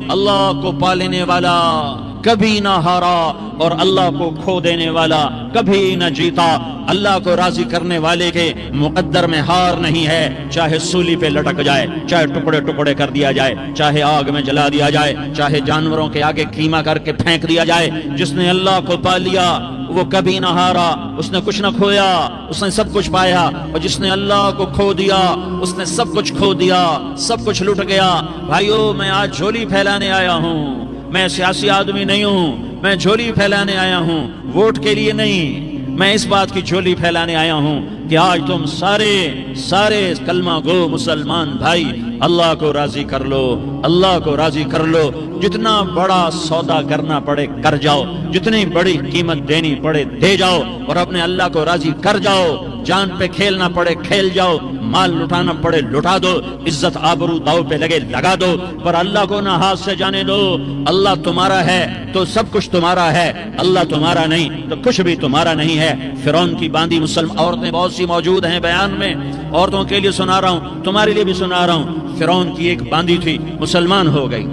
اللہ کو پالنے والا کبھی نہ ہارا اور اللہ کو کھو دینے والا کبھی نہ جیتا۔ اللہ کو راضی کرنے والے کے مقدر میں ہار نہیں ہے، چاہے سولی پہ لٹک جائے، چاہے ٹکڑے ٹکڑے کر دیا جائے، چاہے آگ میں جلا دیا جائے، چاہے جانوروں کے آگے قیمہ کر کے پھینک دیا جائے۔ جس نے اللہ کو پا لیا وہ کبھی نہ ہارا، اس نے کچھ نہ کھویا، اس نے سب کچھ پایا۔ اور جس نے اللہ کو کھو دیا اس نے سب کچھ کھو دیا، سب کچھ لٹ گیا۔ بھائیو، میں آج جھولی پھیلانے آیا ہوں، میں سیاسی آدمی نہیں ہوں، میں جھولی پھیلانے آیا ہوں، ووٹ کے لیے نہیں۔ میں اس بات کی جھولی پھیلانے آیا ہوں کہ آج تم سارے کلمہ گو مسلمان بھائی اللہ کو راضی کر لو، اللہ کو راضی کر لو۔ جتنا بڑا سودا کرنا پڑے کر جاؤ، جتنی بڑی قیمت دینی پڑے دے جاؤ، اور اپنے اللہ کو راضی کر جاؤ۔ جان پہ کھیلنا پڑے کھیل جاؤ، مال لٹانا پڑے لٹا دو، عزت آبرو داؤ پہ لگے لگا دو، پر اللہ کو نہ ہاتھ سے جانے دو۔ اللہ تمہارا ہے تو سب کچھ تمہارا ہے، اللہ تمہارا نہیں تو کچھ بھی تمہارا نہیں ہے۔ فرعون کی باندھی مسلم عورتیں بہت سی موجود ہیں بیان میں، عورتوں کے لیے سنا رہا ہوں، تمہارے لیے بھی سنا رہا ہوں۔ فرعون کی ایک باندھی تھی، مسلمان ہو گئی۔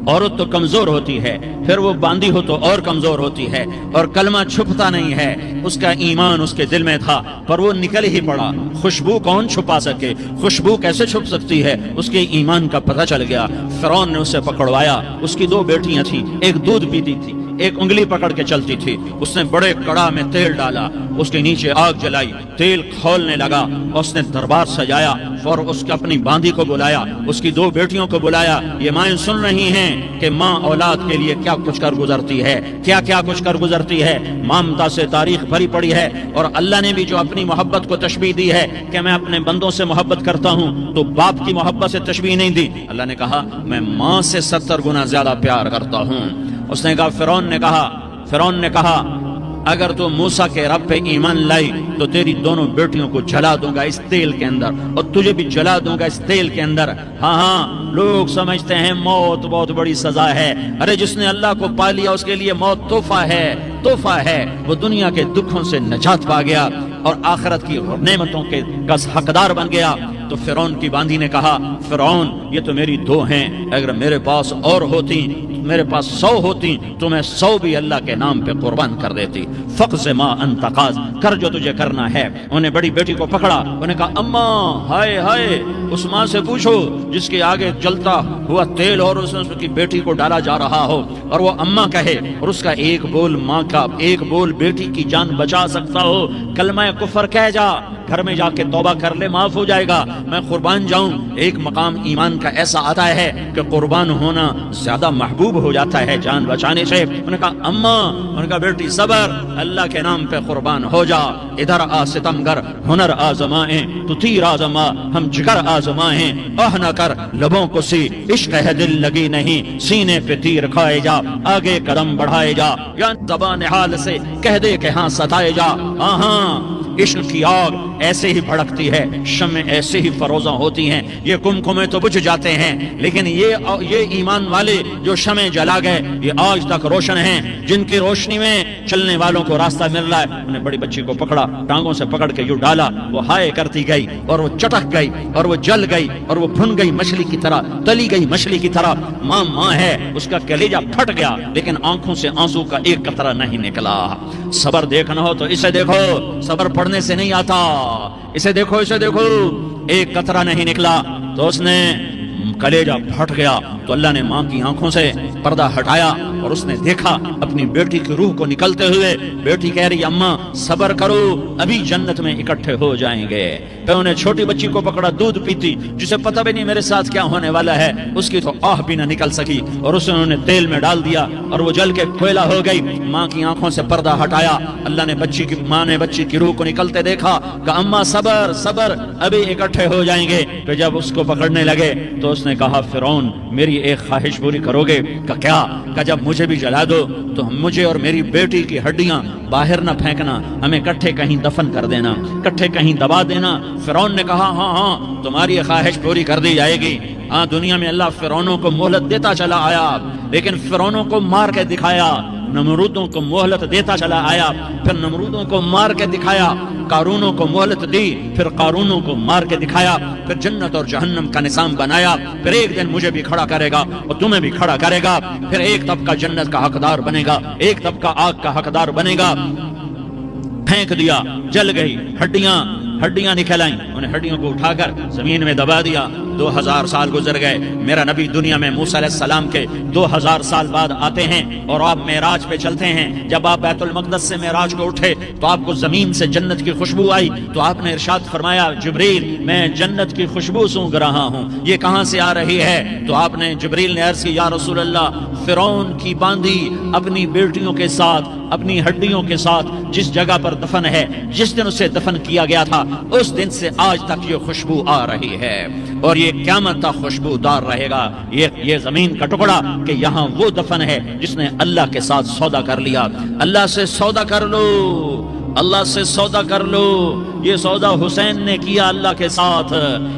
عورت تو کمزور ہوتی ہے، پھر وہ باندھی ہو تو اور کمزور ہوتی ہے، اور کلمہ چھپتا نہیں ہے۔ اس کا ایمان اس کے دل میں تھا پر وہ نکل ہی پڑا۔ خوشبو کون چھپا سکے؟ خوشبو کیسے چھپ سکتی ہے؟ اس کے ایمان کا پتہ چل گیا۔ فرعون نے اسے پکڑوایا۔ اس کی دو بیٹیاں تھیں، ایک دودھ پیتی تھی، ایک انگلی پکڑ کے چلتی تھی۔ اس نے بڑے کڑا میں تیل ڈالا، اس کے نیچے آگ جلائی، تیل کھولنے لگا، اس نے دربار سجایا اور اس کی اپنی باندھی کو بلایا، اس کی دو بیٹیوں کو بلایا۔ یہ مائیں سن رہی ہیں کہ ماں اولاد کے لیے کیا کچھ کر گزرتی ہے، کیا کچھ کر گزرتی ہے۔ ممتا سے تاریخ بھری پڑی ہے، اور اللہ نے بھی جو اپنی محبت کو تشبیہ دی ہے کہ میں اپنے بندوں سے محبت کرتا ہوں، تو باپ کی محبت سے تشبیہ نہیں دی۔ اللہ نے کہا میں ماں سے 70 گنا زیادہ پیار کرتا ہوں۔ اس نے کہا فرعون نے کہا اگر تو موسیٰ کے رب پہ ایمان لائی تو تیری دونوں بیٹیوں کو جلا دوں گا اس تیل کے اندر، اور تجھے بھی جلا دوں گا اس تیل کے اندر۔ ہاں لوگ سمجھتے ہیں موت بہت بڑی سزا ہے۔ ارے جس نے اللہ کو پا لیا اس کے لیے موت تحفہ ہے۔ وہ دنیا کے دکھوں سے نجات پا گیا اور آخرت کی نعمتوں کے کا حقدار بن گیا۔ تو فرعون کی باندھی نے کہا فرعون یہ تو میری دو ہیں، اگر میرے پاس اور ہوتی، میرے پاس 100 ہوتی تو میں 100 بھی اللہ کے نام پہ قربان کر دیتی۔ فقض ما انت قاض، کر جو تجھے کرنا ہے۔ انہوں نے بڑی بیٹی کو پکڑا، انہوں نے کہا اماں ہائے اس ماں سے پوچھو جس کے آگے جلتا ہوا تیل اور اس کی بیٹی کو ڈالا جا رہا ہو، اور وہ اماں کہے اور اس کا ایک بول ماں کا، ایک بول بیٹی کی جان بچا سکتا ہو، کلمہ کفر کہہ جا، گھر میں جا کے توبہ کر لے، معاف ہو جائے گا، میں قربان جاؤں۔ ایک مقام ایمان کا ایسا آتا ہے کہ قربان ہونا زیادہ محبوب ہو جاتا ہے جان بچانے سے۔ انہوں نے کہا اماں، انہوں نے کہا بیٹی صبر، اللہ کے نام پہ قربان ہو جا۔ ادھر آ ستمگر ہنر آزمائیں، تو تیر آزما ہم جگر آزمائیں، آہ نہ کر لبوں کو سی عشق ہے دل لگی نہیں، سینے پہ تیر کھائے جا، آگے قدم بڑھائے جا، یا زبان حال سے کہہ دے کہ ہاں ستائے جا۔ ہاں عشق کی آگ ایسے ہی بھڑکتی ہے، شمع ایسے ہی فروزاں ہوتی ہیں، یہ کمکمے تو بجھ جاتے ہیں، لیکن یہ ایمان والے جو شمع جلا گئے یہ آج تک روشن ہیں، جن کی روشنی میں چلنے والوں کو راستہ مل رہا ہے۔ انہوں نے بڑی بچی کو پکڑا، ٹانگوں سے پکڑ کے یوں ڈالا، وہ ہائے کرتی گئی اور وہ چٹک گئی اور وہ جل گئی اور وہ بھن گئی مچھلی کی طرح، تلی گئی مچھلی کی طرح۔ ماں ہے، اس کا کلیجہ پھٹ گیا لیکن آنکھوں سے آنسو کا ایک قطرہ نہیں نکلا۔ صبر دیکھنا ہو تو اسے دیکھو، صبر پڑھنے سے نہیں آتا، اسے دیکھو ایک قطرہ نہیں نکلا تو اس نے کلیجہ پھٹ گیا۔ تو اللہ نے ماں کی آنکھوں سے پردہ ہٹایا اور اس نے دیکھا اپنی بیٹی کی روح کو نکلتے ہوئے۔ بیٹی کہہ رہی اماں صبر کرو، ابھی جنت میں اکٹھے ہو جائیں گے۔ پھر انہیں چھوٹی بچی کو پکڑا، دودھ پیتی، جسے پتہ بھی نہیں میرے ساتھ کیا ہونے والا ہے، اس کی تو آہ بھی نہ نکل سکی، اور اسے انہوں نے تیل میں ڈال دیا اور وہ جل کے کوئلہ ہو گئی۔ ماں کی آنکھوں سے پردہ ہٹایا، اللہ نے ماں نے بچی کی روح کو نکلتے دیکھا کہ اماں صبر صبر، ابھی اکٹھے ہو جائیں گے۔ پھر جب اس کو پکڑنے لگے تو اس نے کہا فرعون میری ایک خواہش پوری کرو گے؟ کہ جب مجھے بھی جلا دو تو مجھے اور میری بیٹی کی ہڈیاں باہر نہ پھینکنا، ہمیں کٹھے کہیں دفن کر دینا، کٹھے کہیں دبا دینا۔ فرعون نے کہا ہاں تمہاری خواہش پوری کر دی جائے گی۔ ہاں دنیا میں اللہ فرعونوں کو مہلت دیتا چلا آیا، لیکن فرعونوں کو مار کے دکھایا، نمرودوں کو مہلت دیتا چلا آیا، پھر نمرودوں کو مار کے دکھایا، قارونوں کو مہلت دی، پھر قارونوں کو مار کے دکھایا، پھر جنت اور جہنم کا نظام بنایا، پھر ایک دن مجھے بھی کھڑا کرے گا اور تمہیں بھی کھڑا کرے گا، پھر ایک طبقہ جنت کا حقدار بنے گا، ایک طبقہ آگ کا حقدار بنے گا۔ پھینک دیا، جل گئی، ہڈیاں نکل آئیں، انہیں ہڈیوں کو اٹھا کر زمین میں دبا دیا۔ 2000 سال گزر گئے، میرا نبی دنیا میں موسیٰ علیہ السلام کے 2000 سال بعد آتے ہیں اور آپ معراج پہ چلتے ہیں۔ جب آپ بیت المقدس سے معراج کو اٹھے تو آپ کو زمین سے جنت کی خوشبو آئی، تو آپ نے ارشاد فرمایا جبریل میں جنت کی خوشبو سونگ رہا ہوں، یہ کہاں سے آ رہی ہے؟ تو آپ نے جبریل نے عرض کی یا رسول اللہ، فرعون کی باندی اپنی بیٹیوں کے ساتھ، اپنی ہڈیوں کے ساتھ جس جگہ پر دفن ہے، جس دن اسے دفن کیا گیا تھا، اس دن سے آج تک یہ خوشبو آ رہی ہے اور یہ قیامت تک خوشبو دار رہے گا۔ یہ زمین کا ٹکڑا کہ یہاں وہ دفن ہے جس نے اللہ کے ساتھ سودا کر لیا۔ اللہ سے سودا کر لو، اللہ سے سودا کر لو۔ یہ سودا حسین نے کیا اللہ کے ساتھ،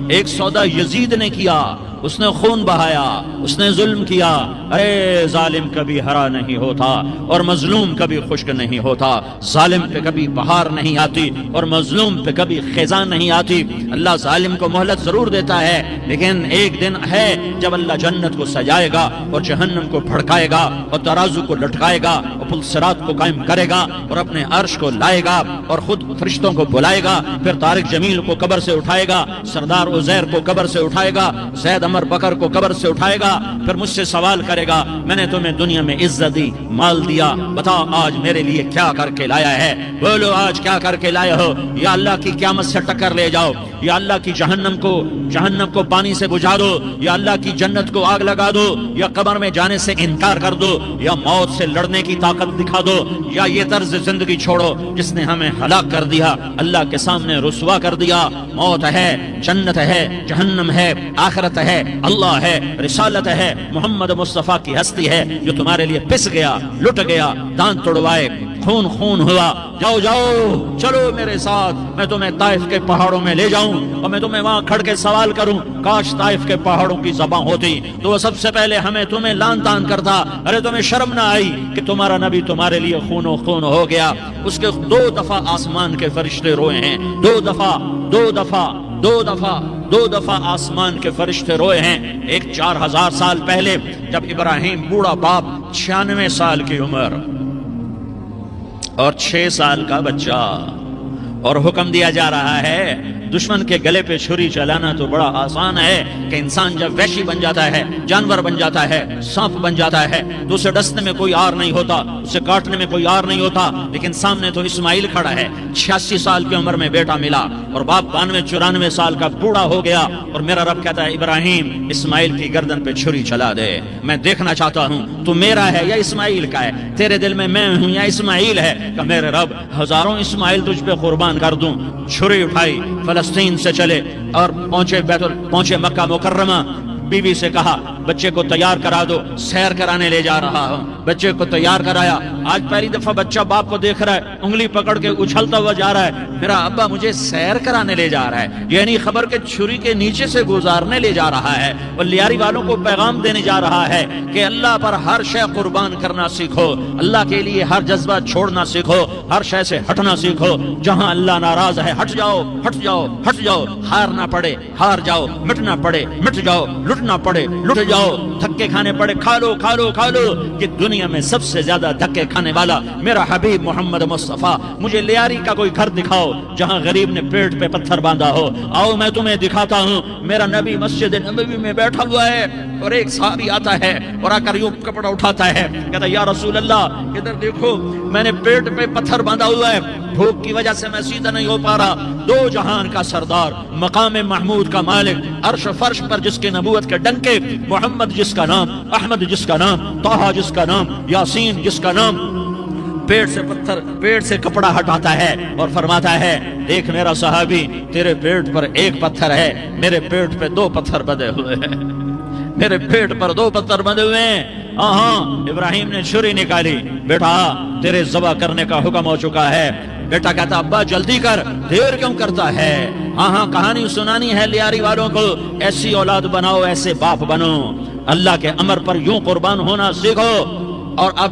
ایک سودا یزید نے کیا، اس نے خون بہایا، اس نے ظلم کیا۔ ارے ظالم کبھی ہرا نہیں ہوتا اور مظلوم کبھی خشک نہیں ہوتا، ظالم پہ کبھی بہار نہیں آتی اور مظلوم پہ کبھی خزاں نہیں آتی۔ اللہ ظالم کو مہلت ضرور دیتا ہے، لیکن ایک دن ہے جب اللہ جنت کو سجائے گا اور جہنم کو بھڑکائے گا اور ترازو کو لٹکائے گا اور پل صراط کو قائم کرے گا اور اپنے عرش کو لائے گا اور خود فرشتوں کو بلائے گا، پھر طارق جمیل کو قبر سے اٹھائے گا، سردار عزیر کو قبر سے اٹھائے گا، زید عمر بکر کو قبر سے اٹھائے گا، پھر مجھ سے سوال کرے گا میں نے تمہیں دنیا میں عزت دی، مال دیا، بتا آج میرے لیے کیا کر کے لایا ہے؟ بولو آج کیا کر کے لائے ہو؟ یا اللہ کی قیامت سے ٹکر لے جاؤ، یا اللہ کی جہنم کو پانی سے بجھا دو، یا اللہ کی جنت کو آگ لگا دو، یا قبر میں جانے سے انکار کر دو، یا موت سے لڑنے کی طاقت دکھا دو، یا یہ طرز زندگی چھوڑو جس نے ہمیں ہلاک کر دیا، اللہ کے سامنے رسوا کر دیا۔ موت ہے، جنت ہے، جہنم ہے، آخرت ہے، اللہ ہے، رسالت ہے، محمد مصطفیٰ کی ہستی ہے جو تمہارے لیے پس گیا، لٹ گیا، دانت توڑوائے، خون ہوا۔ جاؤ چلو میرے ساتھ، میں تمہیں طائف کے پہاڑوں میں لے جاؤں اور میں تمہیں وہاں کھڑ کے سوال کروں، کاش طائف کے پہاڑوں کی زبان ہوتی تو وہ سب سے پہلے تمہیں لان تان کرتا۔ ارے تمہیں شرم نہ آئی کہ تمہارا نبی تمہارے لیے خون ہو گیا؟ اس کے 2 دفعہ آسمان کے فرشتے روئے ہیں، 2 دفعہ آسمان کے فرشتے روئے ہیں۔ ایک 4000 سال پہلے جب ابراہیم بوڑھا باپ، 96 سال کی عمر اور 6 سال کا بچہ، اور حکم دیا جا رہا ہے دشمن کے گلے پہ چھری چلانا تو بڑا آسان ہے کہ انسان جب وحشی بن جاتا ہے، جانور بن جاتا ہے، سانپ بن جاتا ہے تو اسے ڈسنے میں کوئی آر نہیں ہوتا، اسے کاٹنے میں کوئی آر نہیں ہوتا، لیکن سامنے تو اسماعیل کھڑا ہے، 86 سال کی عمر میں بیٹا ملا اور باپ 92-94 سال کا بوڑھا ہو گیا، اور میرا رب کہتا ہے ابراہیم اسماعیل کی گردن پہ چھری چلا دے، میں دیکھنا چاہتا ہوں تو میرا ہے یا اسماعیل کا ہے، تیرے دل میں میں ہوں یا اسماعیل ہے؟ کہ میرے رب ہزاروں اسماعیل تجھ پہ قربان کر دوں۔ چھری اٹھائی، فلسطین سے چلے اور پہنچے مکہ مکرمہ۔ بیوی سے کہا بچے کو تیار کرا دو، سیر کرانے لے جا رہا ہوں۔ بچے کو تیار کرایا، آج پہلی دفعہ بچہ باپ کو دیکھ رہا ہے، انگلی پکڑ کے اچھلتا ہوا جا رہا ہے، میرا ابا مجھے سیر کرانے لے جا رہا ہے، یعنی خبر کے چھری کے نیچے سے گزارنے لے جا رہا ہے، اور لیاری والوں کو پیغام دینے جا رہا ہے کہ اللہ پر ہر شے قربان کرنا سیکھو، اللہ کے لیے ہر جذبہ چھوڑنا سیکھو، ہر شے سے ہٹنا سیکھو، جہاں اللہ ناراض ہے ہٹ جاؤ، ہٹ جاؤ، ہٹ جاؤ، ہارنا پڑے ہار جاؤ، مٹنا پڑے مٹ جاؤ، لٹنا پڑے لٹ جاؤ، دھکے کھانے پڑے کھا لو کھا لو کھا لو۔ کہ دنیا میں سب سے زیادہ دھکے کھانے والا میرا حبیب محمد مصطفیٰ، مجھے لیاری کا کوئی گھر دکھاؤ جہاں غریب نے پیٹ پہ پتھر باندھا ہو، آؤ میں تمہیں دکھاتا ہوں۔ میرا نبی مسجد نبوی میں بیٹھا ہوا ہے اور ایک صحابی آتا ہے اور آ کر یوں کپڑا اٹھاتا ہے، کہتا ہے یا رسول اللہ ادھر دیکھو، میں نے پیٹ پہ پتھر باندھا ہوا ہے، بھوک کی وجہ سے میں سیدھا نہیں ہو پا رہا۔ 2 جہان کا سردار، مقام محمود کا مالک، عرش فرش پر جس کے نبوت کے ڈنکے، محمد جس کا نام، احمد جس کا نام، طٰہٰ جس کا نام، یاسین جس کا نام، پیٹ سے کپڑا ہٹاتا ہے اور فرماتا ہے دیکھ میرا صحابی، تیرے پیٹ پر 1 پتھر ہے، میرے پیٹ پہ 2 پتھر بندھے ہوئے ہیں، میرے پیٹ پر 2 پتھر بندھے ہوئے ہیں۔ ہاں ابراہیم نے چھری نکالی، بیٹا تیرے ذبح کرنے کا حکم ہو چکا ہے۔ بیٹا کہتا ابا جلدی کر، دیر کیوں کرتا ہے؟ ہاں کہانی سنانی ہے لیاری والوں کو، ایسی اولاد بناؤ، ایسے باپ بنو، اللہ کے امر پر یوں قربان ہونا سیکھو۔ اور اب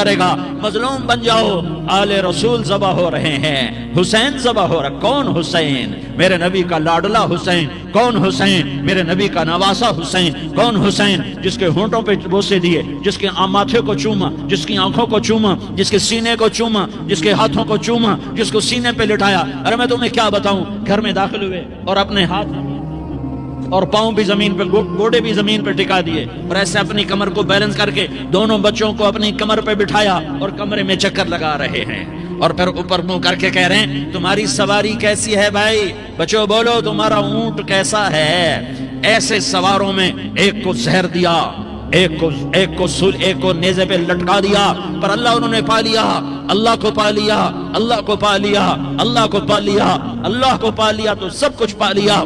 کرے گا، مظلوم بن جاؤ۔ آل رسول ذبح ہو رہے ہیں، حسین ذبح ہو رہا۔ کون حسین؟ میرے نبی کا لاڈلا حسین۔ کون حسین؟ میرے نبی کا نواسا حسین۔ کون حسین؟ جس کے ہونٹوں پہ بوسے دیے، جس کے ماتھے کو چوما، جس کی آنکھوں کو چوما، جس کے سینے کو چوما، جس کے ہاتھوں کو چوما، جس کو سینے پہ لٹایا۔ ارے میں تمہیں کیا بتاؤں، گھر میں داخل ہوئے اور اپنے ہاتھ اور پاؤں بھی زمین پہ، گوڑے بھی زمین پہ ٹکا دیے، اور ایسے اپنی کمر کو بیلنس کر کے دونوں بچوں کو اپنی کمر پہ بٹھایا اور کمرے میں چکر لگا رہے ہیں، اور پھر اوپر منہ کر کے کہہ رہے ہیں تمہاری سواری کیسی ہے بھائی؟ بچوں بولو تمہارا اونٹ کیسا ہے؟ ایسے سواروں میں ایک کو زہر دیا، ایک کو نیزے پہ لٹکا دیا، پر اللہ انہوں نے پا لیا، اللہ کو پا لیا، اللہ کو پا لیا، اللہ کو پا لیا، اللہ کو پا لیا تو سب کچھ پا لیا۔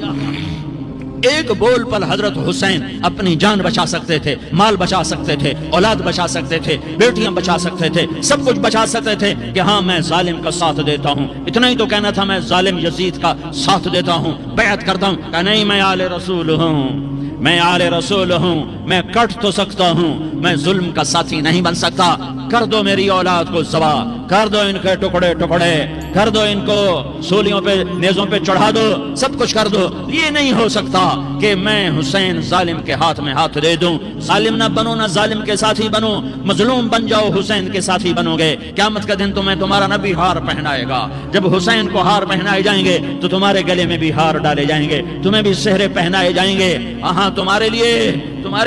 ایک بول پر حضرت حسین اپنی جان بچا سکتے تھے، مال بچا سکتے تھے، اولاد بچا سکتے تھے، بیٹیاں بچا سکتے تھے، سب کچھ بچا سکتے تھے کہ ہاں میں ظالم کا ساتھ دیتا ہوں۔ اتنا ہی تو کہنا تھا میں ظالم یزید کا ساتھ دیتا ہوں، بیعت کرتا ہوں، کہ نہیں میں آل رسول ہوں، میں آل رسول ہوں، میں کٹ تو سکتا ہوں، میں ظلم کا ساتھی نہیں بن سکتا۔ کر دو میری اولاد کو ذبح، کر دو ان کے ٹکڑے ٹکڑے، کر دو ان کو سولیوں پہ نیزوں پہ چڑھا دو، سب کچھ کر دو۔ یہ نہیں ہو سکتا کہ میں حسین ظالم کے ہاتھ میں ہاتھ دے دوں۔ ظالم نہ بنو، نہ ظالم کے ساتھی بنو، مظلوم بن جاؤ، حسین کے ساتھی بنو گے۔ قیامت کا دن تمہیں تمہارا نبی ہار پہنائے گا۔ جب حسین کو ہار پہنائے جائیں گے تو تمہارے گلے میں بھی ہار ڈالے جائیں گے، تمہیں بھی سہرے پہنائے جائیں گے۔ ہاں تمہارے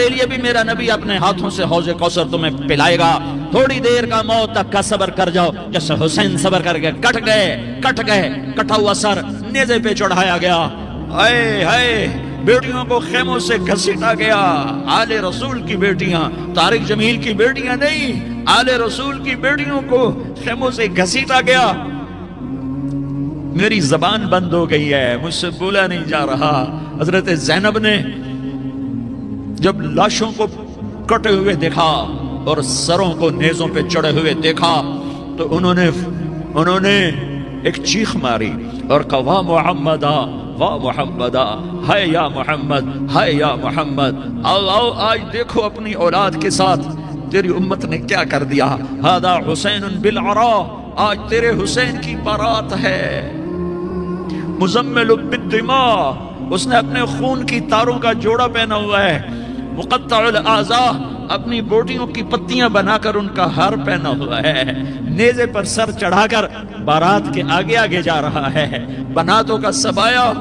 لیے بھی میرا نبی اپنے ہاتھوں سے حوض کوثر تمہیں پلائے گا۔ تھوڑی دیر کا موت تک کا صبر کر جاؤ، جیسے حسین صبر کر کے کٹ گئے، کٹا ہوا سر نیزے پہ چڑھایا گیا۔ ہائے ہائے، بیٹیوں کو خیموں سے گھسیٹا گیا۔ آل رسول کی بیٹیاں، طارق جمیل کی بیٹیاں نہیں، آل رسول کی بیٹیوں کو خیموں سے گھسیٹا گیا۔ میری زبان بند ہو گئی ہے، مجھ سے بولا نہیں جا رہا۔ حضرت زینب نے جب لاشوں کو کٹے ہوئے دیکھا اور سروں کو نیزوں پہ چڑھے ہوئے دیکھا تو انہوں نے ایک چیخ ماری اور کہا واہ محمدا، واہ محمدا، ہائے یا محمد، ہائے یا محمد۔ آؤ آج دیکھو اپنی اولاد کے ساتھ تیری امت نے کیا کر دیا۔ ہذا حسین بالعراء، آج تیرے حسین کی بارات ہے۔ مزمل بالدماء، اس نے اپنے خون کی تاروں کا جوڑا پہنا ہوا ہے۔ مقطع الاعضاء، اپنی بوٹیوں کی پتیاں بنا کر ان کا ہار پہنا ہوا ہے۔ نیزے پر سر چڑھا کر بارات کے آگے آگے جا رہا ہے۔ بناتوں کا سبایا،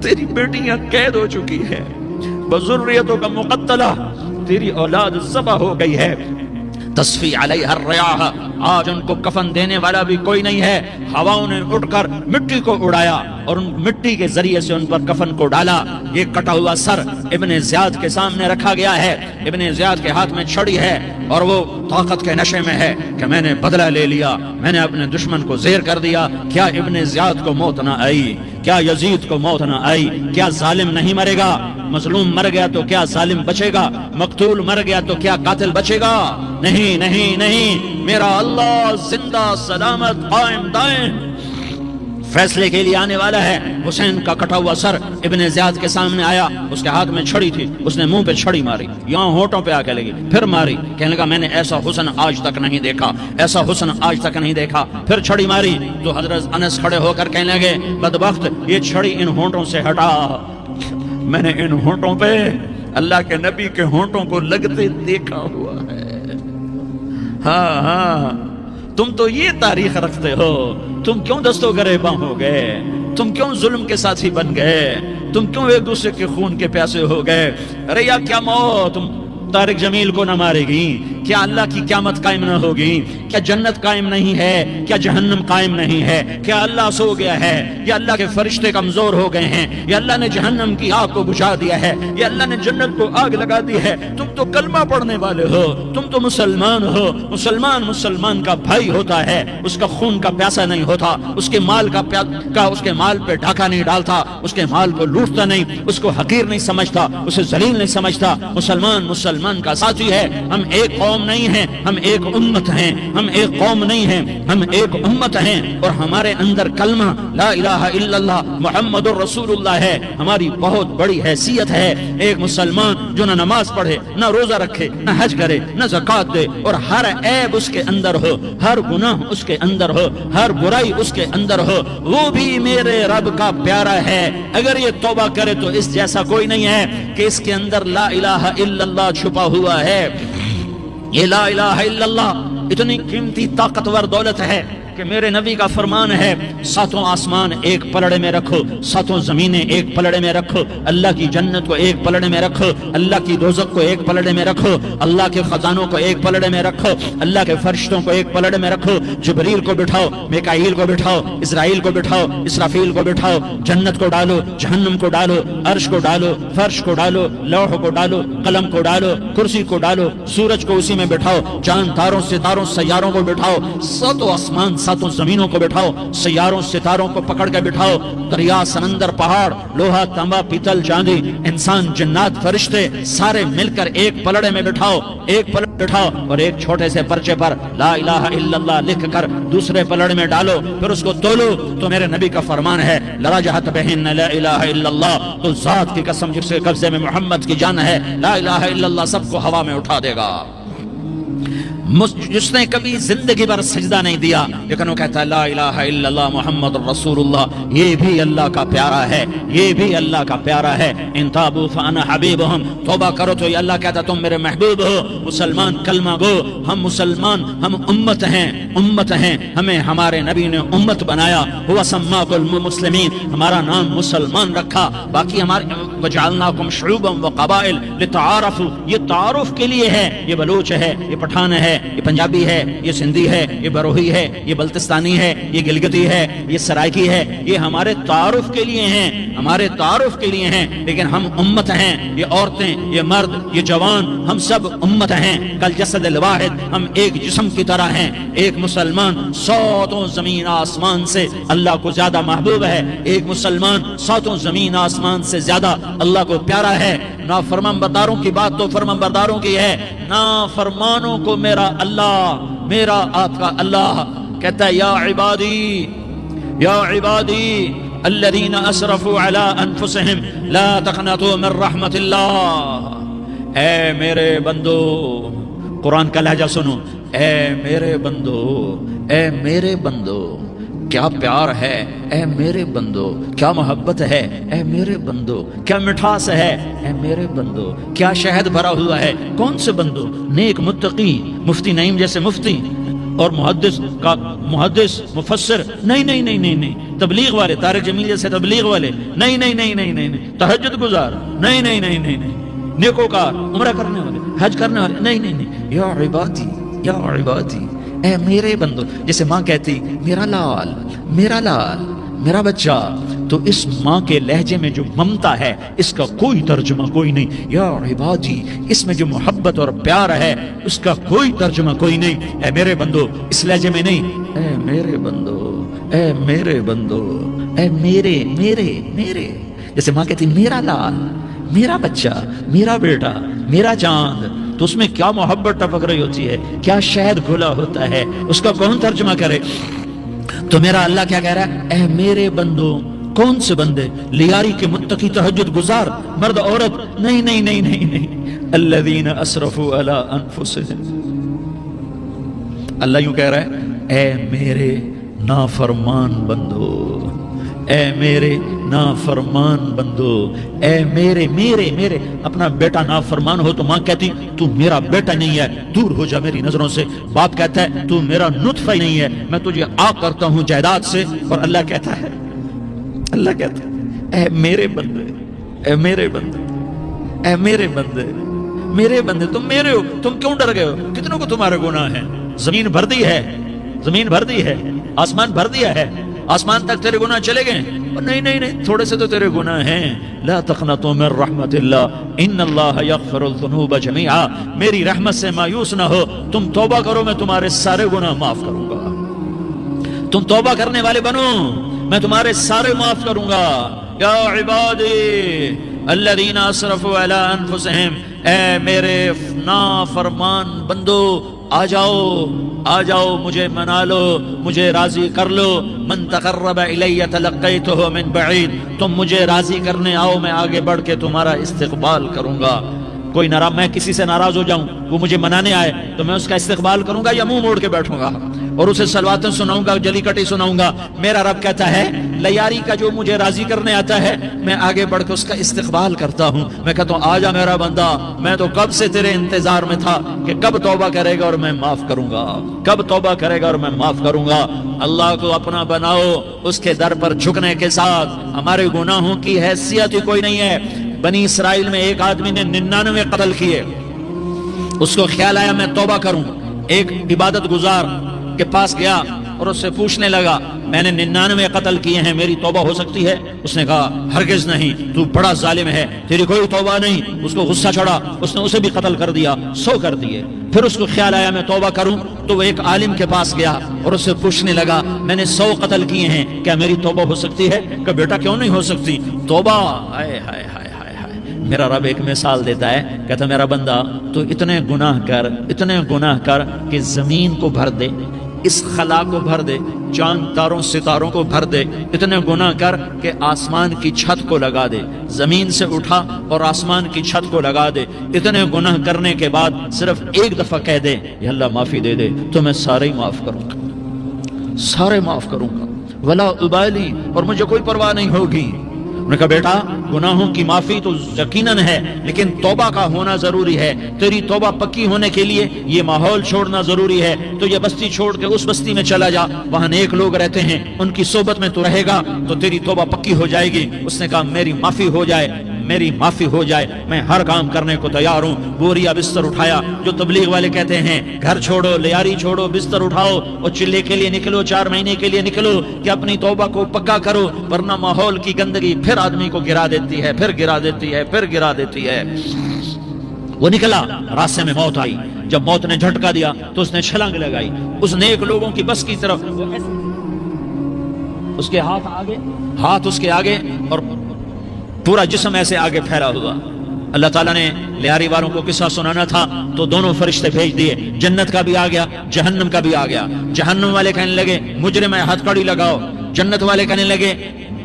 تیری بیٹیاں قید ہو چکی ہے، بذریتوں کا مقتلہ، تیری اولاد ذبح ہو گئی ہے۔ تصفی علیہ الریاح، آج ان کو کفن دینے والا بھی کوئی نہیں ہے۔ ہواؤں نے اٹھ کر مٹی کو اڑایا اور ان مٹی کے ذریعے سے ان پر کفن کو ڈالا۔ یہ کٹا ہوا سر ابن زیاد کے سامنے رکھا گیا ہے۔ ابن زیاد کے ہاتھ میں چھڑی ہے اور وہ طاقت کے نشے میں ہے کہ میں نے بدلہ لے لیا، میں نے اپنے دشمن کو زیر کر دیا۔ کیا ابن زیاد کو موت نہ آئی؟ کیا یزید کو موت نہ آئی؟ کیا ظالم نہیں مرے گا؟ مظلوم مر گیا تو کیا ظالم بچے گا؟ مقتول مر گیا تو کیا قاتل بچے گا؟ نہیں نہیں نہیں، میرا اللہ زندہ سلامت قائم دائم فیصلے کے لیے آنے والا ہے۔ حسین کا کٹا ہوا سر ابن زیاد کے سامنے آیا، اس کے ہاتھ میں چھڑی تھی، اس نے منہ پہ چھڑی ماری، یہاں ہونٹوں پہ آ کے لگی، پھر ماری، کہنے لگا میں نے ایسا حسن آج تک نہیں دیکھا، ایسا حسن آج تک نہیں دیکھا، پھر چھڑی ماری تو حضرت انس کھڑے ہو کر کہنے لگے بدبخت، یہ چھڑی ان ہونٹوں سے ہٹا۔ میں نے ان ہونٹوں پہ اللہ کے نبی کے ہونٹوں کو لگتے دیکھا ہوا ہے۔ ہاں ہاں، تم تو یہ تاریخ رکھتے ہو، تم کیوں دستوں گریباں ہو گئے؟ تم کیوں ظلم کے ساتھی بن گئے؟ تم کیوں ایک دوسرے کے خون کے پیاسے ہو گئے؟ ارے یا کیا موت تم طارق جمیل کو نہ مارے گی؟ کیا اللہ کی قیامت قائم نہ ہوگی؟ کیا جنت قائم نہیں ہے؟ کیا جہنم قائم نہیں ہے؟ کیا اللہ سو گیا ہے؟ یا اللہ کے فرشتے کمزور ہو گئے ہیں؟ یا اللہ نے جہنم کی آگ کو بجھا دیا ہے؟ یا اللہ نے جنت کو آگ لگا دی ہے؟ تم تو کلمہ پڑھنے والے ہو، تم تو مسلمان ہو۔ مسلمان کا بھائی ہوتا ہے، اس کا خون کا پیاسا نہیں ہوتا، اس کے مال اس کے مال پہ ڈاکہ نہیں ڈالتا، اس کے مال کو لوٹتا نہیں، اس کو حقیر نہیں سمجھتا، اسے ذلیل نہیں سمجھتا۔ مسلمان کا ساتھی ہے۔ ہم ایک قوم قوم نہیں ہیں، ہم ایک امت ہیں، ہم ایک قوم نہیں ہیں، ہم ایک امت ہیں، اور ہمارے اندر کلمہ لا الہ الا اللہ محمد الرسول اللہ ہے، ہماری بہت بڑی حیثیت ہے۔ ایک مسلمان جو نہ نماز پڑھے، نہ روزہ رکھے، نہ حج کرے، نہ زکوٰۃ دے، اور ہر عیب اس کے اندر ہو، ہر گناہ اس کے اندر ہو، ہر برائی اس کے اندر ہو، وہ بھی میرے رب کا پیارا ہے۔ اگر یہ توبہ کرے تو اس جیسا کوئی نہیں ہے کہ اس کے اندر لا الہ الا اللہ چھپا ہوا ہے۔ یہ لا الہ الا اللہ اتنی قیمتی طاقتور دولت ہے کہ میرے نبی کا فرمان ہے، ساتوں آسمان ایک پلڑے میں رکھو، ساتوں زمینیں ایک پلڑے میں رکھو، اللہ کی جنت کو ایک پلڑے میں رکھو، اللہ کی دوزخ کو ایک پلڑے میں رکھو، اللہ کے خزانوں کو ایک پلڑے میں رکھو، اللہ کے فرشتوں کو ایک پلڑے میں رکھو، جبریل کو بٹھاؤ، میکائیل کو بٹھاؤ، اسرائیل کو بٹھاؤ، اسرافیل کو بٹھاؤ، جنت کو ڈالو، جہنم کو ڈالو، عرش کو ڈالو، فرش کو ڈالو، لوح کو ڈالو، قلم کو ڈالو، کرسی کو ڈالو، سورج کو اسی میں بٹھاؤ، چاند تاروں ستاروں سیاروں کو بٹھاؤ، ساتوں آسمان ساتوں زمینوں کو بٹھاؤ، سیاروں ستاروں کو پکڑ کے بٹھاؤ، دریا سمندر پہاڑ لوہا تانبا پیتل چاندی انسان جنات فرشتے سارے مل کر ایک پلڑے میں بٹھاؤ، ایک پلڑے بٹھاؤ، اور ایک چھوٹے سے پرچے پر لا الہ الا اللہ لکھ کر دوسرے پلڑے میں ڈالو، پھر اس کو تولو تو میرے نبی کا فرمان ہے لرجحت بہن لا الہ الا اللہ، تو ذات کی قسم جس کے قبضے میں محمد کی جان ہے، لا الہ الا اللہ سب کو ہوا میں اٹھا دے گا۔ جس نے کبھی زندگی بھر سجدہ نہیں دیا لیکن وہ کہتا ہے لا الہ الا اللہ محمد رسول اللہ، یہ بھی اللہ کا پیارا ہے، یہ بھی اللہ کا پیارا ہے۔ ان تابوا فانا حبیبہم، توبہ کرو تو یہ اللہ کہتا تم میرے محبوب ہو۔ مسلمان کلمہ گو، ہم مسلمان، ہم امت ہیں، امت ہیں، ہمیں ہمارے نبی نے امت بنایا، هو سماکم المسلمین، ہمارا نام مسلمان رکھا، باقی ہمارے وجعلناکم شعوبا وقبائل لتعارفوا، یہ تعارف کے لیے ہے، یہ بلوچ ہے، یہ پٹھان ہے، یہ پنجابی ہے، یہ سندھی ہے، یہ بروہی ہے، یہ بلتستانی ہے، یہ گلگتی ہے، یہ سرائکی ہے، یہ ہمارے تعارف کے لیے ہیں، ہمارے تعارف کے لیے ہیں، لیکن ہم امت ہیں، یہ عورتیں، یہ مرد، یہ جوان، ہم سب امت ہیں، کل جسد الواحد، ہم ایک جسم کی طرح ہیں۔ ایک مسلمان ساتوں زمین آسمان سے اللہ کو زیادہ محبوب ہے، ایک مسلمان ساتوں زمین آسمان سے زیادہ اللہ کو پیارا ہے۔ نافرمان برداروں کی بات تو فرمان برداروں کی ہے، نافرمانوں کو میرا اللہ، میرا آپ کا اللہ کہتا ہے یا عبادی، یا عبادی الذین اسرفوا علی انفسہم لا تقنطوا من رحمت اللہ، اے میرے بندو، قرآن کا لہجہ سنو، اے میرے بندو، اے میرے بندو، کیا پیار ہے، اے میرے بندو، کیا محبت ہے، اے میرے بندو، کیا مٹھاس ہے، اے میرے بندو، کیا شہد بھرا ہوا ہے۔ کون سے بندو؟ نیک متقی، مفتی نعیم جیسے مفتی اور محدث مفسر، نہیں نہیں نہیں نہیں نہیں، تبلیغ والے، طارق جمیل جیسے تبلیغ والے، نہیں نہیں نہیں نہیں نہیں، تہجد گزار، نہیں نہیں نہیں نہیں نہیں، نیکوکار، عمرہ کرنے والے، حج کرنے والے، نہیں نہیں نہیں، یا عبادی، یا عبادی، اے میرے بندو، جیسے ماں کہتی میرا لال، میرا لال، میرا بچہ، تو اس ماں کے لہجے میں جو ممتا ہے اس کا کوئی ترجمہ کوئی نہیں۔ یا عبادی، اس میں جو محبت اور پیار ہے اس کا کوئی ترجمہ کوئی نہیں۔ اے میرے بندو اس لہجے میں نہیں، اے میرے بندو، اے میرے بندو، اے میرے میرے میرے، جیسے ماں کہتی میرا لال، میرا بچہ، میرا بیٹا، میرا چاند، تو اس میں کیا محبت ٹپک رہی ہوتی ہے، کیا شہد گھلا ہوتا ہے، اس کا کون ترجمہ کرے؟ تو میرا اللہ کیا کہہ رہا ہے؟ اے میرے بندو، کون سے بندے؟ لیاری کے متقی، تہجد گزار، مرد عورت، نہیں نہیں نہیں نہیں نہیں، الذین اسرفوا علی انفسہم، اللہ یوں کہہ رہا ہے اے میرے نافرمان بندو، اے میرے نافرمان بندو، اے میرے میرے میرے، اپنا بیٹا نافرمان ہو تو ماں کہتی تو میرا بیٹا نہیں ہے، دور ہو جا میری نظروں سے۔ باپ کہتا ہے تو میرا نطفہ ہی نہیں ہے، میں تجھے آگ کرتا ہوں جائیداد سے، اور اللہ کہتا ہے، اللہ کہتا ہے اے میرے بندے، اے میرے بندے، اے میرے بندے، میرے بندے، تم میرے ہو، تم کیوں ڈر گئے ہو؟ کتنوں کو تمہارے گناہ ہیں؟ زمین بھر دی ہے، زمین بھر دی ہے، آسمان بھر دیا ہے، آسمان تک تیرے گناہ چلے گئے؟ نہیں نہیں نہیں، تھوڑے سے تو تیرے گناہ ہیں۔ لا تقنطوا من رحمت اللہ ان اللہ یغفر الذنوب جميعا، میری رحمت سے مایوس نہ ہو، تم توبہ کرو میں تمہارے سارے گناہ معاف کروں گا، تم توبہ کرنے والے بنو میں تمہارے سارے معاف کروں گا۔ یا عبادی الذین اسرفوا علی انفسہم، اے میرے نافرمان بندو آ جاؤ مجھے منا لو، مجھے راضی کر لو. من تقرب الی تلقیتہ من بعید، تم مجھے راضی کرنے آؤ، میں آگے بڑھ کے تمہارا استقبال کروں گا. کوئی ناراض، میں کسی سے ناراض ہو جاؤں، وہ مجھے منانے آئے تو میں اس کا استقبال کروں گا یا منہ موڑ کے بیٹھوں گا اور اسے صلواتیں سناؤں گا، جلی کٹی سناؤں گا؟ میرا رب کہتا ہے لیاری کا جو مجھے راضی کرنے آتا ہے میں آگے بڑھ کے اس کا استقبال کرتا ہوں. میں کہتا ہوں آ جا میرا بندہ، میں تو کب سے تیرے انتظار میں تھا کہ کب توبہ کرے گا اور میں معاف کروں گا، کب توبہ کرے گا اور میں معاف کروں گا. اللہ کو اپنا بناؤ، اس کے در پر جھکنے کے ساتھ. ہمارے گناہوں کی حیثیت ہی کوئی نہیں ہے. بنی اسرائیل میں ایک آدمی نے 99 قتل کیے، اس کو خیال آیا میں توبہ کروں. ایک عبادت گزار کے پاس گیا اور اس سے پوچھنے لگا میں نے 99 قتل کیے ہیں، میری توبہ ہو سکتی ہے؟ اس نے کہا ہرگز نہیں، تو بڑا ظالم ہے، تیری کوئی توبہ نہیں. اس کو غصہ چڑھا، اس نے اسے بھی قتل کر دیا، 100 کر دیے. پھر اس کو خیال آیا میں توبہ کروں تو وہ ایک عالم کے پاس گیا اور اس سے پوچھنے لگا میں نے 100 قتل کیے ہیں، کیا میری توبہ ہو سکتی ہے؟ کہ بیٹا کیوں نہیں ہو سکتی توبہ؟ ہائے ہائے ہائے. میرا رب ایک مثال دیتا ہے، کہتا میرا بندہ تو اتنے گناہ کر کہ زمین کو بھر دے، اس خلا کو بھر دے، چاند تاروں ستاروں کو بھر دے. اتنے گناہ کر کہ آسمان کی چھت کو لگا دے، زمین سے اٹھا اور آسمان کی چھت کو لگا دے. اتنے گناہ کرنے کے بعد صرف ایک دفعہ کہہ دے یا اللہ معافی دے دے تو میں سارے ہی معاف کروں گا، سارے معاف کروں گا، ولا ابالی، اور مجھے کوئی پرواہ نہیں ہوگی. انہوں نے کہا بیٹا گناہوں کی معافی تو یقیناً ہے لیکن توبہ کا ہونا ضروری ہے. تیری توبہ پکی ہونے کے لیے یہ ماحول چھوڑنا ضروری ہے. تو یہ بستی چھوڑ کے اس بستی میں چلا جا، وہاں نیک لوگ رہتے ہیں، ان کی صحبت میں تو رہے گا تو تیری توبہ پکی ہو جائے گی. اس نے کہا میری معافی ہو جائے، میری معافی ہو جائے، میں ہر کام کرنے کو تیار ہوں. بوریا بستر اٹھایا، جو تبلیغ والے کہتے ہیں گھر چھوڑو، لیاری چھوڑو، بستر اٹھاؤ اور چلے کے لیے نکلو، 4 مہینے کے لیے نکلو کہ اپنی توبہ کو پکا کرو، ورنہ ماحول کی گندگی پھر آدمی کو گرا دیتی ہے، پھر گرا دیتی ہے، پھر گرا دیتی ہے. وہ نکلا، راستے میں موت آئی. جب موت نے جھٹکا دیا تو اس نے چھلانگ لگائی اس نیک لوگوں کی بس کی طرف. اس کے ہاتھ اس کے آگے اور پورا جسم ایسے آگے پھیلا ہوا. اللہ تعالیٰ نے لیاری والوں کو قصہ سنانا تھا تو دونوں فرشتے بھیج دیے. جنت کا بھی آ گیا، جہنم کا بھی آ گیا. جہنم والے کہنے لگے مجرم ہے، ہتھ کڑی لگاؤ. جنت والے کہنے لگے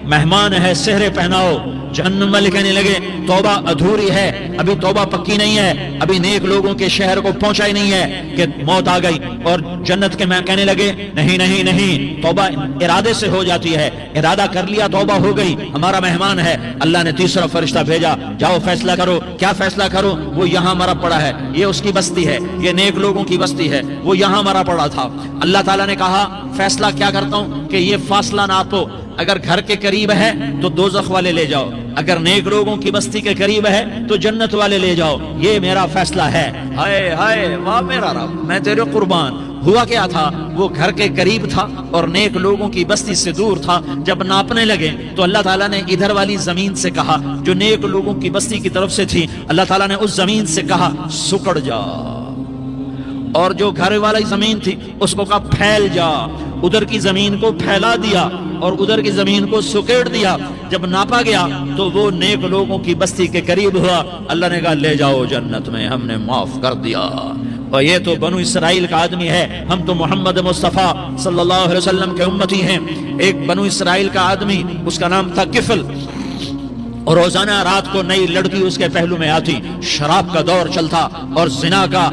مہمان ہے، سہرے پہناؤ. جہنم والے کہنے لگے توبہ ادھوری ہے، ابھی توبہ پکی نہیں ہے، ابھی نیک لوگوں کے شہر کو پہنچا ہی نہیں ہے کہ موت آ گئی. اور جنت کے میں کہنے لگے نہیں نہیں نہیں، توبہ ارادے سے ہو جاتی ہے، ارادہ کر لیا توبہ ہو گئی، ہمارا مہمان ہے. اللہ نے تیسرا فرشتہ بھیجا، جاؤ فیصلہ کرو. کیا فیصلہ کرو؟ وہ یہاں مرا پڑا ہے، یہ اس کی بستی ہے، یہ نیک لوگوں کی بستی ہے، وہ یہاں مرا پڑا تھا. اللہ تعالیٰ نے کہا فیصلہ کیا کرتا ہوں کہ یہ فاصلہ ناپو، اگر گھر کے قریب ہے تو دوزخ والے لے جاؤ، اگر نیک لوگوں کی بستی کے قریب ہے تو جنت والے لے جاؤ. یہ میرا فیصلہ ہے. ہائے ہائے واہ میرا رب، میں تیرے قربان. ہوا کیا تھا؟ وہ گھر کے قریب تھا اور نیک لوگوں کی بستی سے دور تھا. جب ناپنے لگے تو اللہ تعالیٰ نے ادھر والی زمین سے کہا جو نیک لوگوں کی بستی کی طرف سے تھی، اللہ تعالیٰ نے اس زمین سے کہا سکڑ جا، اور جو گھر والی زمین تھی اس کو کہا پھیل جا. ادھر کی زمین کو پھیلا دیا اور ادھر کی زمین کو سکیڑ دیا. جب ناپا گیا تو وہ نیک لوگوں کی بستی کے قریب ہوا. اللہ نے کہا لے جاؤ جنت میں، ہم نے معاف کر دیا. اور یہ تو بنو اسرائیل کا آدمی ہے، ہم تو محمد مصطفیٰ صلی اللہ علیہ وسلم کے امتی ہیں. ایک بنو اسرائیل کا آدمی، اس کا نام تھا کفل، اور روزانہ رات کو نئی لڑکی اس کے پہلو میں آتی. شراب کا دور چلتا اور زنا کا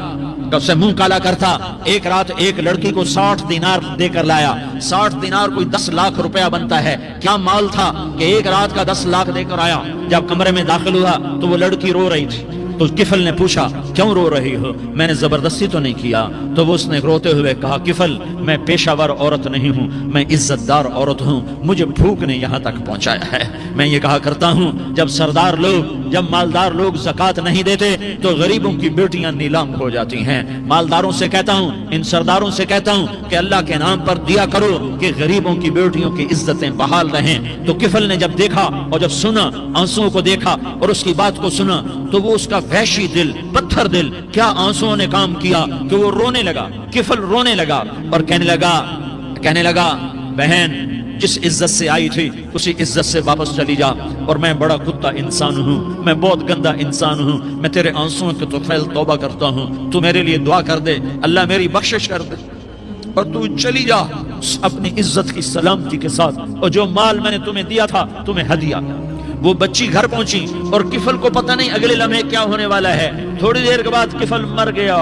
سے منہ کالا کرتا. ایک رات ایک لڑکی کو 60 دینار دے کر لایا. 60 دینار کوئی 10 لاکھ روپیہ بنتا ہے. کیا مال تھا کہ ایک رات کا 10 لاکھ دے کر آیا. جب کمرے میں داخل ہوا تو وہ لڑکی رو رہی تھی. تو کفل نے پوچھا کیوں رو رہی ہو؟ میں نے زبردستی تو نہیں کیا. تو وہ اس نے روتے ہوئے کہا کفل میں پیشہ ور عورت نہیں ہوں، میں عزت دار عورت ہوں، مجھے بھوک نے یہاں تک پہنچایا ہے. میں یہ کہا کرتا ہوں جب سردار لوگ، جب مالدار لوگ زکوٰۃ نہیں دیتے تو غریبوں کی بیٹیاں نیلام ہو جاتی ہیں. مالداروں سے کہتا ہوں، ان سرداروں سے کہتا ہوں کہ اللہ کے نام پر دیا کرو کہ غریبوں کی بیٹیوں کی عزتیں بحال رہیں. تو کفل نے جب دیکھا اور جب سنا، آنسوؤں کو دیکھا اور اس کی بات کو سنا تو وہ اس کا وحشی دل، پتھر دل، کیا آنسوؤں نے کام کیا کہ وہ رونے لگا. کفل رونے لگا اور کہنے لگا بہن جس عزت سے آئی تھی اسی عزت سے واپس چلی جا، اور میں بڑا کتا انسان ہوں، میں بہت گندا انسان ہوں، میں تیرے آنسوؤں کے طفیل توبہ کرتا ہوں، تو میرے لیے دعا کر دے، اللہ میری بخشش کر دے، اور تو چلی جا اپنی عزت کی سلامتی کے ساتھ، اور جو مال میں نے تمہیں دیا تھا تمہیں ہدیہ۔ وہ بچی گھر پہنچی اور کفل کو پتہ نہیں اگلے لمحے کیا ہونے والا ہے، تھوڑی دیر کے بعد کفل مر گیا،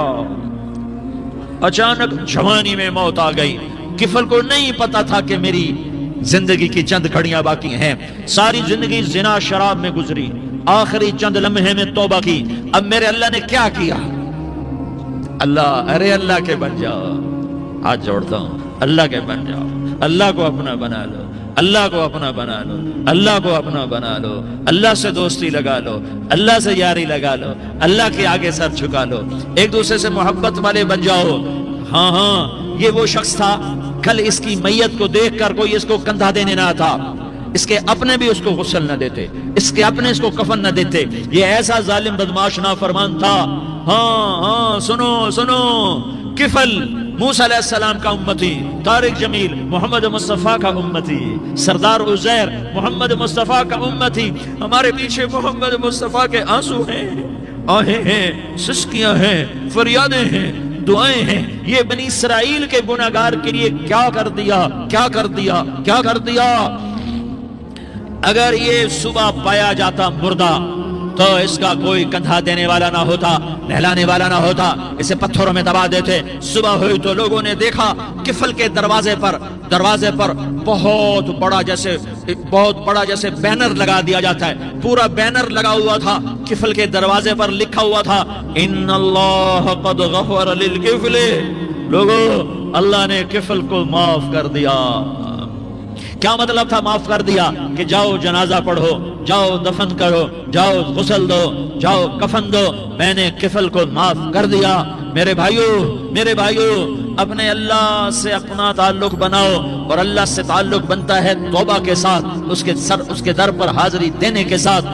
اچانک جوانی میں موت آ گئی۔ کفل کو نہیں پتا تھا کہ میری زندگی کی چند گھڑیاں باقی ہیں، ساری زندگی زنا شراب میں گزری، آخری چند لمحے میں توبہ کی۔ اب میرے اللہ نے کیا کیا؟ اللہ، ارے اللہ کے بن جاؤ، ہاتھ جوڑتا ہوں، اللہ کے بن جاؤ، اللہ کو اپنا بنا لو، اللہ کو اپنا بنا لو، اللہ کو اپنا بنا لو، اللہ سے دوستی لگا لو، اللہ سے یاری لگا لو، اللہ کے آگے سر جھکا لو، ایک دوسرے سے محبت والے بن جاؤ۔ ہاں ہاں، یہ وہ شخص تھا، کل اس کی میت کو دیکھ کر کوئی اس کو کندھا دینے نہ تھا، اس کے اپنے بھی اس کو غسل نہ دیتے، اس کے اپنے اس کو کفن نہ دیتے، یہ ایسا ظالم بدماش نافرمان تھا۔ ہاں ہاں، سنو سنو، کفل موسیٰ علیہ السلام کا امتی، طارق جمیل محمد مصطفیٰ کا امتی، سردار عزیر محمد مصطفیٰ کا امتی، ہمارے پیچھے محمد مصطفیٰ کے آنسو ہیں، آہیں ہیں، سسکیاں ہیں، فریادیں ہیں، دعائیں ہیں۔ یہ بنی اسرائیل کے گناہگار کے لیے کیا کر دیا، کیا کر دیا، کیا کر دیا۔ اگر یہ صبح پایا جاتا مردہ تو اس کا کوئی کندھا دینے والا نہ ہوتا، نہلانے والا نہ ہوتا، اسے پتھروں میں دبا دیتے۔ صبح ہوئی تو لوگوں نے دیکھا کفل کے دروازے پر بہت بڑا جیسے بینر لگا دیا جاتا ہے، پورا بینر لگا ہوا تھا، کفل کے دروازے پر لکھا ہوا تھا ان اللہ قد غفر للکفل، لوگو اللہ نے کفل کو معاف کر دیا۔ کیا مطلب تھا معاف کر دیا؟ کہ جاؤ جنازہ پڑھو، جاؤ دفن کرو، جاؤ غسل دو، جاؤ کفن دو، میں نے کفل کو معاف کر دیا۔ میرے بھائیو، اپنے اللہ سے اپنا تعلق بناؤ، اور اللہ سے تعلق بنتا ہے توبہ کے ساتھ، اس کے در پر حاضری دینے کے ساتھ۔